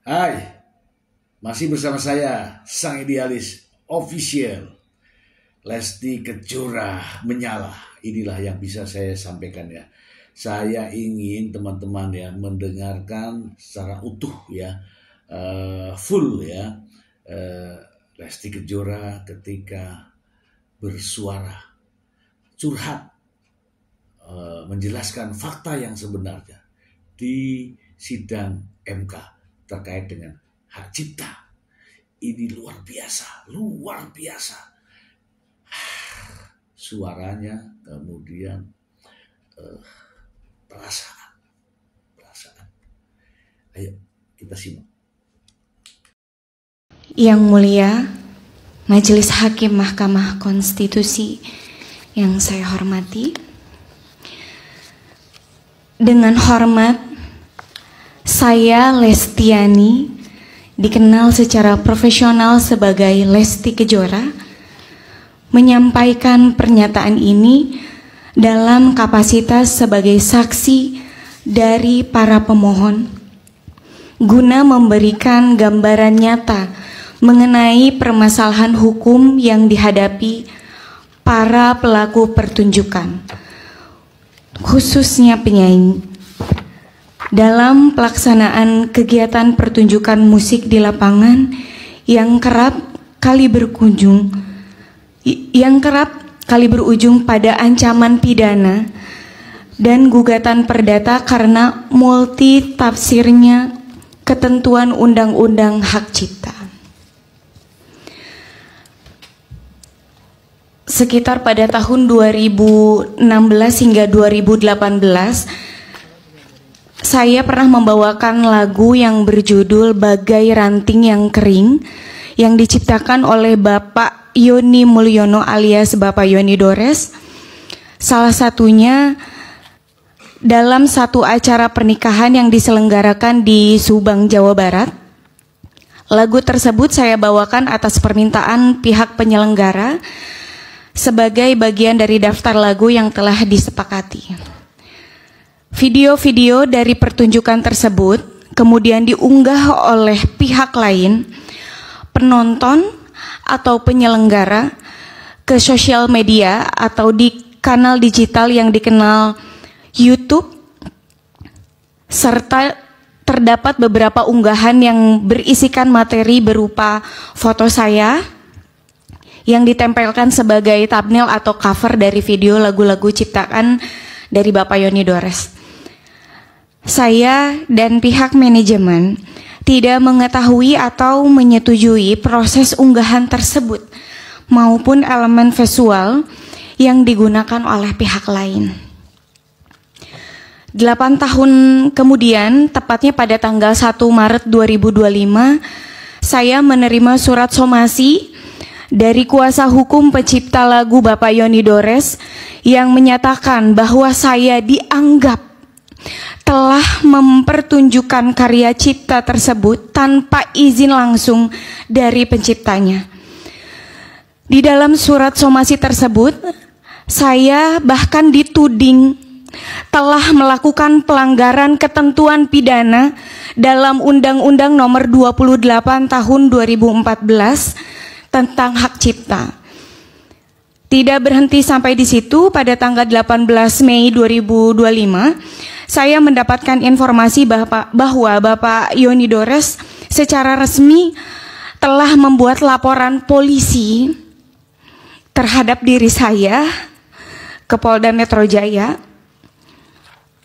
Hai, masih bersama saya, Sang Idealis Official. Lesti Kejora menyala. Inilah yang bisa saya sampaikan ya. Saya ingin teman-teman ya mendengarkan secara utuh ya, full ya, Lesti Kejora ketika bersuara, curhat, menjelaskan fakta yang sebenarnya di sidang MK terkait dengan hak cipta. Ini luar biasa, luar biasa. Suaranya, kemudian perasaan. Ayo kita simak. Yang mulia, Majelis Hakim Mahkamah Konstitusi yang saya hormati, dengan hormat, saya Lestiani, dikenal secara profesional sebagai Lesti Kejora, menyampaikan pernyataan ini dalam kapasitas sebagai saksi dari para pemohon, guna memberikan gambaran nyata mengenai permasalahan hukum yang dihadapi para pelaku pertunjukan, khususnya penyanyi, dalam pelaksanaan kegiatan pertunjukan musik di lapangan yang kerap kali berujung pada ancaman pidana dan gugatan perdata karena multi tafsirnya ketentuan Undang-Undang Hak Cipta. Sekitar pada tahun 2016 hingga 2018, saya pernah membawakan lagu yang berjudul Bagai Ranting Yang Kering yang diciptakan oleh Bapak Yoni Mulyono alias Bapak Yoni Dores. Salah satunya dalam satu acara pernikahan yang diselenggarakan di Subang, Jawa Barat. Lagu tersebut saya bawakan atas permintaan pihak penyelenggara sebagai bagian dari daftar lagu yang telah disepakati. Video-video dari pertunjukan tersebut kemudian diunggah oleh pihak lain, penonton atau penyelenggara, ke sosial media atau di kanal digital yang dikenal YouTube, serta terdapat beberapa unggahan yang berisikan materi berupa foto saya yang ditempelkan sebagai thumbnail atau cover dari video lagu-lagu ciptaan dari Bapak Yoni Dores. Saya dan pihak manajemen tidak mengetahui atau menyetujui proses unggahan tersebut maupun elemen visual yang digunakan oleh pihak lain. 8 tahun kemudian, tepatnya pada tanggal 1 Maret 2025, saya menerima surat somasi dari kuasa hukum pencipta lagu Bapak Yoni Dores yang menyatakan bahwa saya dianggap telah mempertunjukkan karya cipta tersebut tanpa izin langsung dari penciptanya. Di dalam surat somasi tersebut, saya bahkan dituding telah melakukan pelanggaran ketentuan pidana dalam Undang-Undang Nomor 28 Tahun 2014 tentang hak cipta. Tidak berhenti sampai di situ, pada tanggal 18 Mei 2025, saya mendapatkan informasi bahwa Bapak Yoni Dores secara resmi telah membuat laporan polisi terhadap diri saya ke Polda Metro Jaya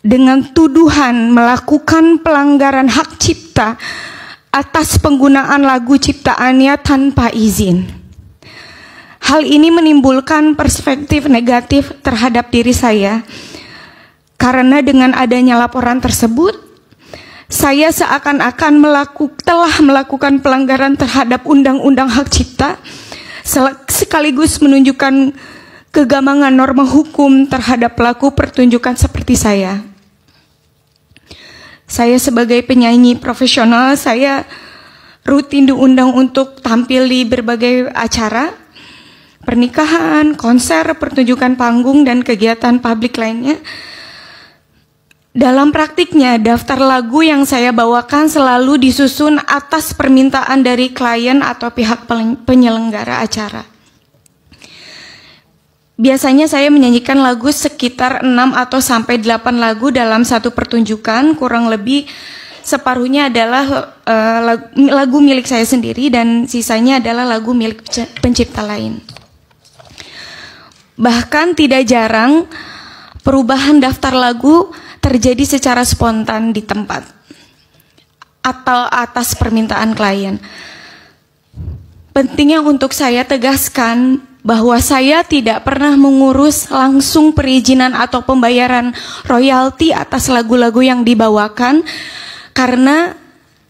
dengan tuduhan melakukan pelanggaran hak cipta atas penggunaan lagu ciptaannya tanpa izin. Hal ini menimbulkan perspektif negatif terhadap diri saya, karena dengan adanya laporan tersebut, saya seakan-akan telah melakukan pelanggaran terhadap Undang-Undang Hak Cipta, sekaligus menunjukkan kegambangan norma hukum terhadap pelaku pertunjukan seperti saya. Saya sebagai penyanyi profesional, saya rutin diundang untuk tampil di berbagai acara, pernikahan, konser, pertunjukan panggung, dan kegiatan publik lainnya. Dalam praktiknya, daftar lagu yang saya bawakan selalu disusun atas permintaan dari klien atau pihak penyelenggara acara. Biasanya saya menyanyikan lagu sekitar 6 atau sampai 8 lagu dalam satu pertunjukan, kurang lebih separuhnya adalah lagu milik saya sendiri dan sisanya adalah lagu milik pencipta lain. Bahkan tidak jarang perubahan daftar lagu terjadi secara spontan di tempat atau atas permintaan klien. Pentingnya untuk saya tegaskan bahwa saya tidak pernah mengurus langsung perizinan atau pembayaran royalti atas lagu-lagu yang dibawakan, karena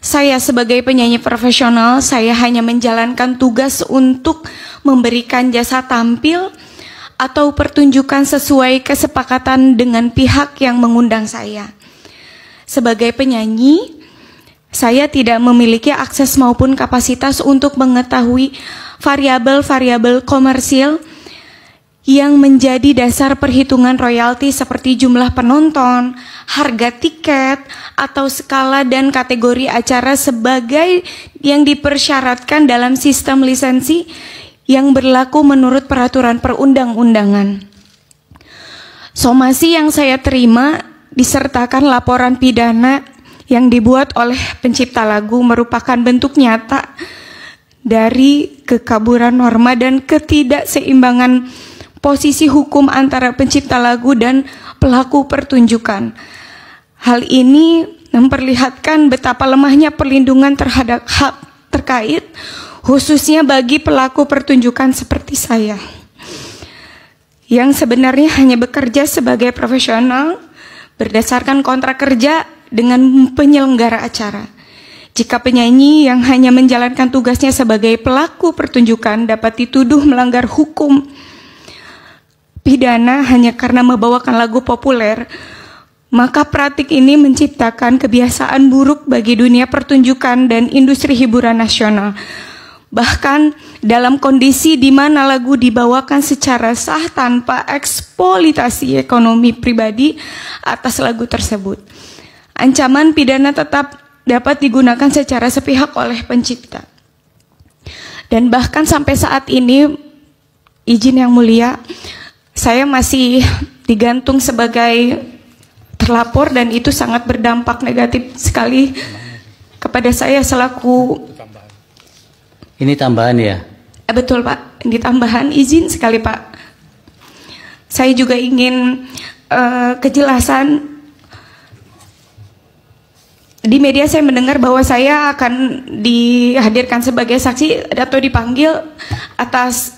saya sebagai penyanyi profesional, saya hanya menjalankan tugas untuk memberikan jasa tampil atau pertunjukan sesuai kesepakatan dengan pihak yang mengundang saya. Sebagai penyanyi, saya tidak memiliki akses maupun kapasitas untuk mengetahui variabel-variabel komersil yang menjadi dasar perhitungan royalti seperti jumlah penonton, harga tiket, atau skala dan kategori acara sebagai yang dipersyaratkan dalam sistem lisensi yang berlaku menurut peraturan perundang-undangan. Somasi yang saya terima disertakan laporan pidana yang dibuat oleh pencipta lagu merupakan bentuk nyata dari kekaburan norma dan ketidakseimbangan posisi hukum antara pencipta lagu dan pelaku pertunjukan. Hal ini memperlihatkan betapa lemahnya perlindungan terhadap hak terkait, khususnya bagi pelaku pertunjukan seperti saya, yang sebenarnya hanya bekerja sebagai profesional berdasarkan kontrak kerja dengan penyelenggara acara. Jika penyanyi yang hanya menjalankan tugasnya sebagai pelaku pertunjukan dapat dituduh melanggar hukum pidana hanya karena membawakan lagu populer, maka praktik ini menciptakan kebiasaan buruk bagi dunia pertunjukan dan industri hiburan nasional. Bahkan dalam kondisi di mana lagu dibawakan secara sah tanpa eksploitasi ekonomi pribadi atas lagu tersebut. Ancaman pidana tetap dapat digunakan secara sepihak oleh pencipta. Dan bahkan sampai saat ini, izin yang mulia, saya masih digantung sebagai terlapor dan itu sangat berdampak negatif sekali kepada saya selaku. Ini tambahan ya? Betul Pak, ini tambahan, izin sekali Pak. Saya juga ingin kejelasan. Di media saya mendengar bahwa saya akan dihadirkan sebagai saksi atau dipanggil atas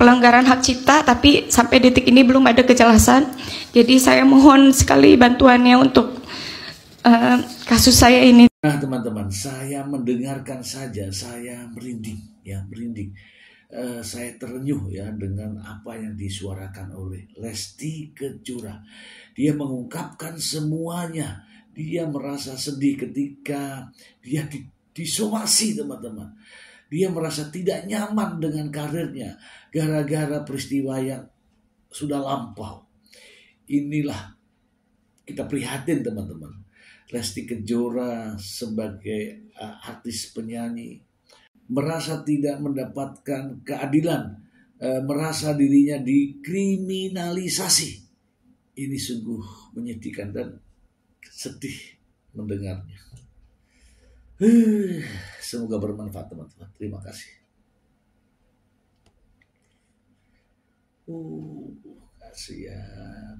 pelanggaran hak cipta, tapi sampai detik ini belum ada kejelasan. Jadi saya mohon sekali bantuannya untuk kasus saya ini. Nah teman-teman, saya mendengarkan saja, saya merinding, ya merinding. Saya terenyuh ya dengan apa yang disuarakan oleh Lesti Kejora. Dia mengungkapkan semuanya. Dia merasa sedih ketika dia disomasi teman-teman. Dia merasa tidak nyaman dengan karirnya gara-gara peristiwa yang sudah lampau. Inilah kita prihatin teman-teman. Lesti Kejora sebagai artis penyanyi merasa tidak mendapatkan keadilan, merasa dirinya dikriminalisasi. Ini sungguh menyedihkan dan sedih mendengarnya. Semoga bermanfaat teman-teman. Terima kasih. Kasihan.